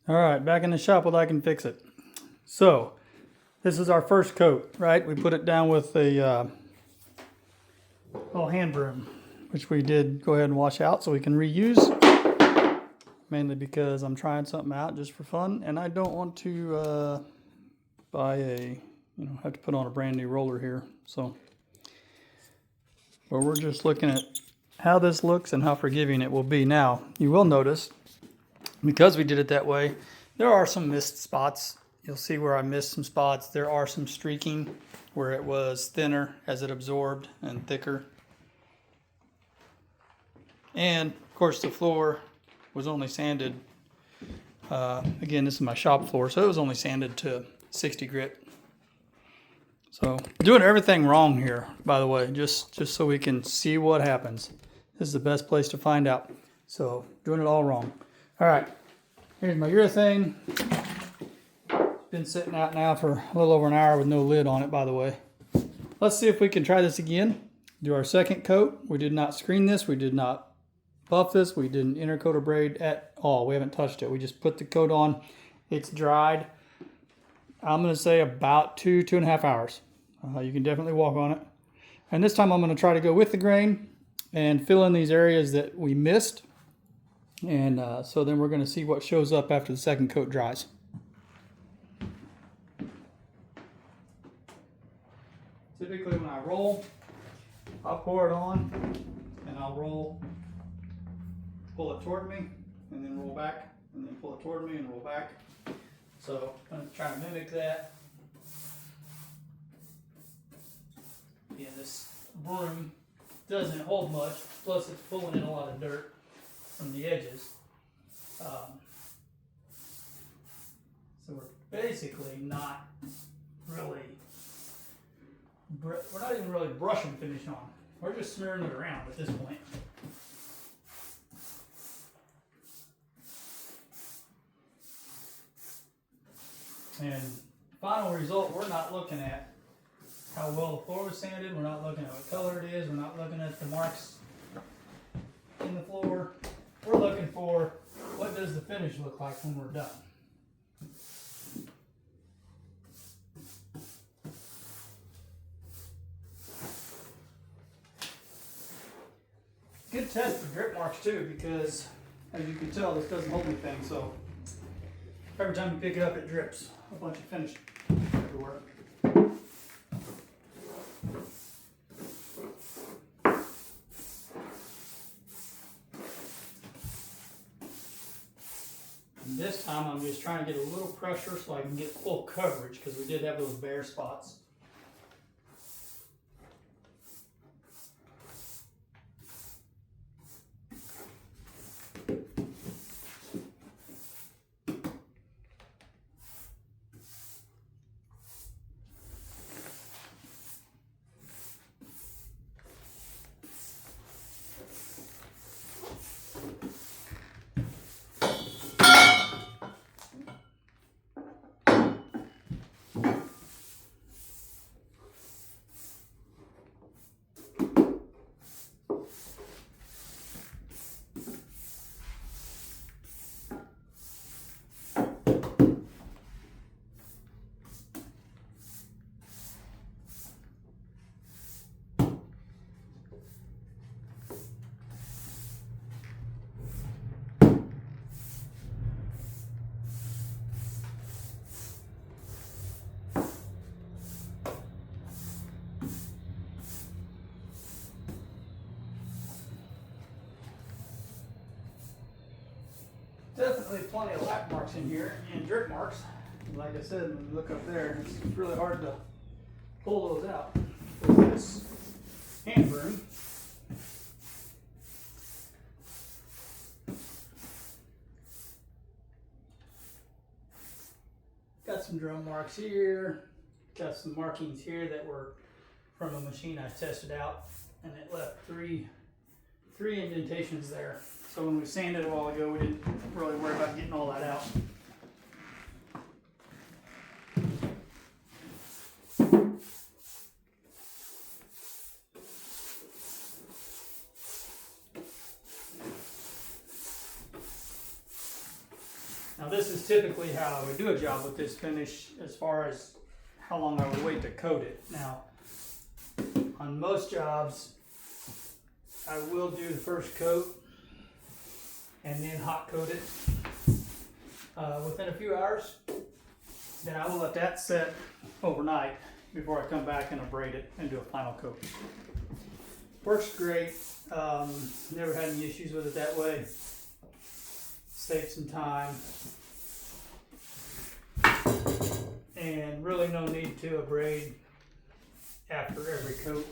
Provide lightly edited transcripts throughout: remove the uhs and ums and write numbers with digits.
All right, back in the shop with I Can Fix It. So, this is our first coat, right? We put it down with a little hand broom, which we did go ahead and wash out so we can reuse. Mainly because I'm trying something out just for fun, and I don't want to buy have to put on a brand new roller here. So, but we're just looking at how this looks and how forgiving it will be. Now, you will notice, because we did it that way, there are some missed spots. You'll see where I missed some spots. There are some streaking where it was thinner as it absorbed and thicker. And of course the floor was only sanded, again this is my shop floor, so it was only sanded to 60 grit. So doing everything wrong here, by the way, just so we can see what happens. This is the best place to find out. So doing it all wrong. All right, here's my urethane. Been sitting out now for a little over an hour with no lid on it, by the way. Let's see if we can try this again. Do our second coat. We did not screen this. We did not buff this. We didn't intercoat or braid at all. We haven't touched it. We just put the coat on. It's dried. I'm going to say about 2.5 hours. You can definitely walk on it. And this time I'm going to try to go with the grain and fill in these areas that we missed. And so then we're going to see what shows up after the second coat dries. Typically when I roll, I'll pour it on and I'll roll, pull it toward me and then roll back, and then pull it toward me and roll back. So I'm going to try to mimic that. Yeah, this broom doesn't hold much, plus it's pulling in a lot of dirt from the edges. So we're basically not really, we're not even really brushing finish on. We're just smearing it around at this point. And final result, we're not looking at how well the floor was sanded. We're not looking at what color it is. We're not looking at the marks in the floor. We're looking for what does the finish look like when we're done. Good test for drip marks too, because as you can tell, this doesn't hold anything. So every time you pick it up, it drips a bunch of finish everywhere. And this time I'm just trying to get a little pressure so I can get full coverage, because we did have those bare spots. Definitely plenty of lap marks in here and drip marks. Like I said, when you look up there, it's really hard to pull those out with this hand broom. Got some drum marks here. Got some markings here that were from a machine I tested out, and it left three indentations there. So when we sanded it a while ago, we didn't really worry about getting all that out. Now this is typically how I would do a job with this finish as far as how long I would wait to coat it. Now, on most jobs, I will do the first coat and then hot coat it within a few hours. Then I will let that set overnight before I come back and abrade it and do a final coat. Works great. Never had any issues with it that way. Saved some time. And really no need to abrade after every coat.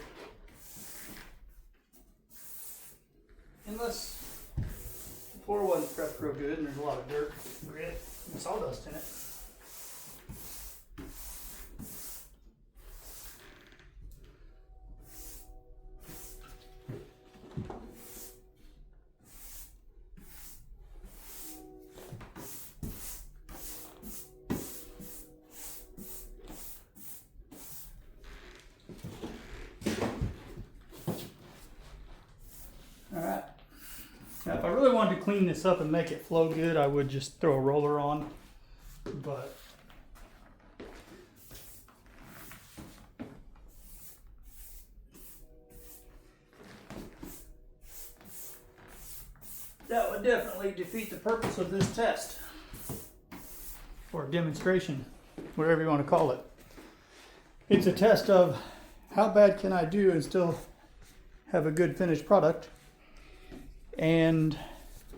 Unless the floor wasn't prepped real good and there's a lot of dirt, grit, and sawdust in it. Alright, now if I really wanted to clean this up and make it flow good, I would just throw a roller on, but that would definitely defeat the purpose of this test, or demonstration, whatever you want to call it. It's a test of how bad can I do and still have a good finished product. And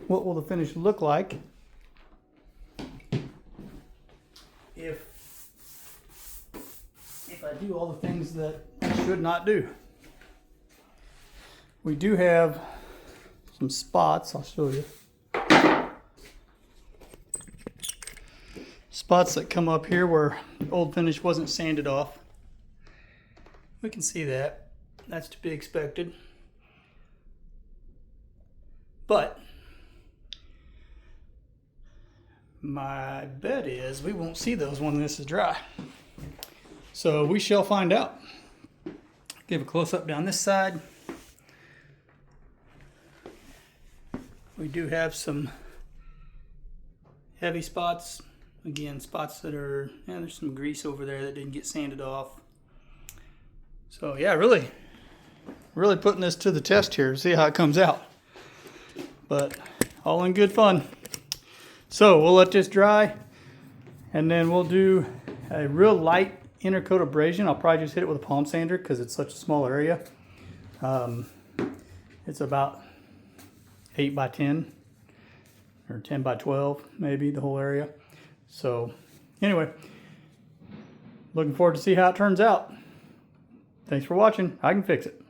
what will the finish look like if I do all the things that I should not do. We do have some spots, I'll show you. Spots that come up here where the old finish wasn't sanded off. We can see that. That's to be expected. But my bet is we won't see those when this is dry. So we shall find out. Give a close up down this side. We do have some heavy spots. Again, spots that are, yeah, there's some grease over there that didn't get sanded off. So yeah, really putting this to the test here to see how it comes out. But all in good fun. So we'll let this dry and then we'll do a real light inner coat abrasion. I'll probably just hit it with a palm sander because it's such a small area. It's about 8 by 10 or 10 by 12 maybe, the whole area. So anyway, looking forward to see how it turns out. Thanks for watching. I can fix it.